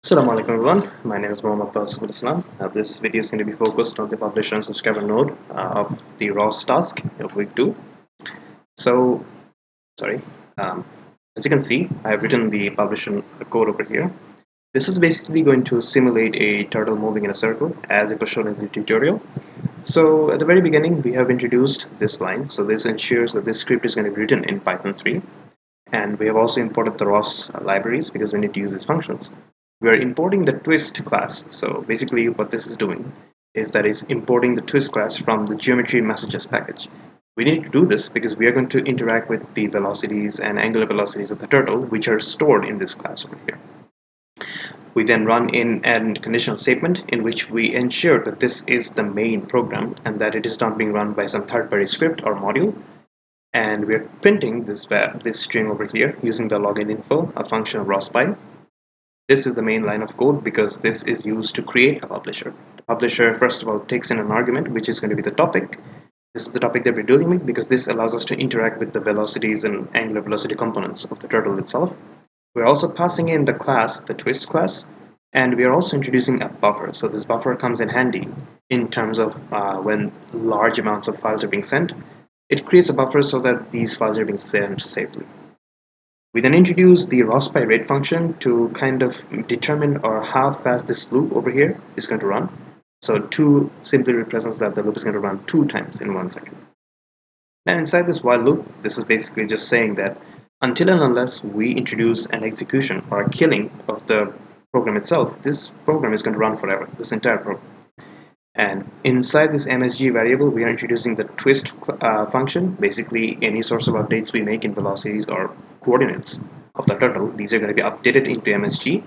Assalamu alaikum everyone, my name is Mohammad Tasiful Islam. This video is going to be focused on the publisher and subscriber node of the ROS task of week 2. So, sorry, as you can see, I have written the publisher code over here. This is basically going to simulate a turtle moving in a circle as it was shown in the tutorial. So at the very beginning, we have introduced this line. So this ensures that this script is going to be written in Python 3. And we have also imported the ROS libraries because we need to use these functions. We are importing the twist class. So basically what this is doing is that it's importing the twist class from the geometry messages package. We need to do this because we are going to interact with the velocities and angular velocities of the turtle, which are stored in this class over here. We then run in an conditional statement in which we ensure that this is the main program and that it is not being run by some third-party script or module. And we're printing this string over here using the login info, a function of ROS_by. This is the main line of code because this is used to create a publisher. The publisher, first of all, takes in an argument, which is going to be the topic. This is the topic that we're dealing with because this allows us to interact with the velocities and angular velocity components of the turtle itself. We're also passing in the class, the twist class, and we are also introducing a buffer. So this buffer comes in handy in terms of when large amounts of files are being sent. It creates a buffer so that these files are being sent safely. We then introduce the ROS_by_rate function to kind of determine or how fast this loop over here is going to run. So 2 simply represents that the loop is going to run 2 times in 1 second. And inside this while loop, this is basically just saying that until and unless we introduce an execution or a killing of the program itself, this program is going to run forever, this entire program. And inside this MSG variable, we are introducing the twist function. Basically, any sorts of updates we make in velocities or coordinates of the turtle, these are going to be updated into MSG.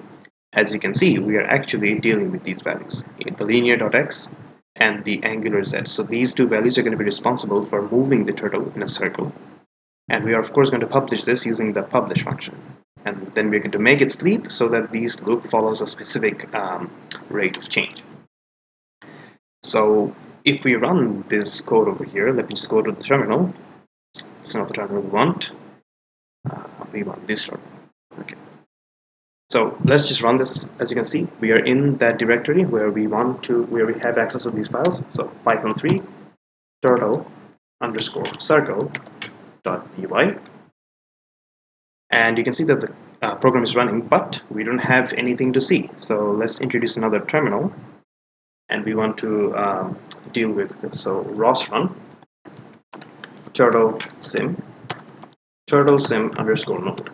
As you can see, we are actually dealing with these values, the linear.x and the angular z. So these two values are going to be responsible for moving the turtle in a circle. And we are, of course, going to publish this using the publish function. And then we're going to make it sleep so that this loop follows a specific rate of change. So if we run this code over here, let me just go to the terminal. It's not the terminal we want. We want this terminal. Okay. So let's just run this. As you can see, we are in that directory where we have access to these files. So Python 3 turtle_circle.py, and you can see that the program is running, but we don't have anything to see. So let's introduce another terminal. And we want to deal with this. So ROS run turtle sim _node.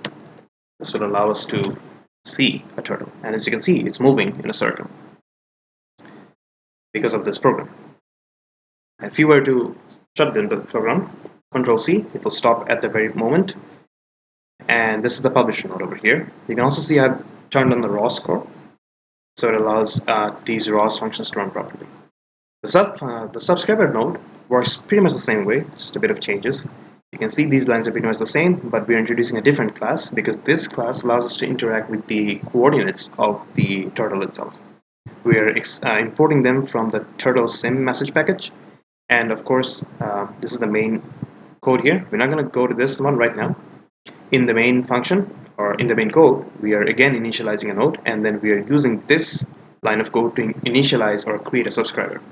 This will allow us to see a turtle, and as you can see, it's moving in a circle because of this program. If you were to shut down the program, Control C, it will stop at the very moment. And this is the publisher node over here. You can also see I've turned on the ROS core, so it allows these ROS functions to run properly. The subscriber node works pretty much the same way, just a bit of changes. You can see these lines are pretty much the same, but we're introducing a different class because this class allows us to interact with the coordinates of the turtle itself. We're importing them from the turtle sim message package, and of course, this is the main code here. We're not going to go to this one right now. In the main function, or in the main code, we are again initializing a node, and then we are using this line of code to initialize or create a subscriber.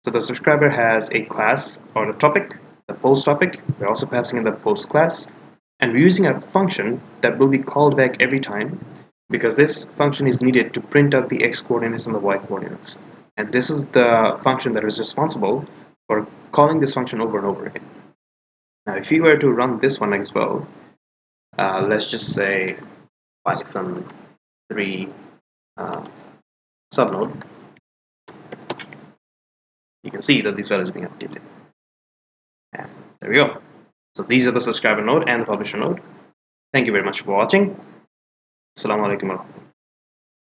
So the subscriber has a class or a topic, the post topic. We're also passing in the post class, and we're using a function that will be called back every time because this function is needed to print out the x coordinates and the y coordinates. And this is the function that is responsible for calling this function over and over again. Now, if you were to run this one as well, let's just say Python 3 subnode, you can see that these values are being updated. And there we go. So these are the subscriber node and the publisher node. Thank you very much for watching. Assalamu alaikum warahmatullahi.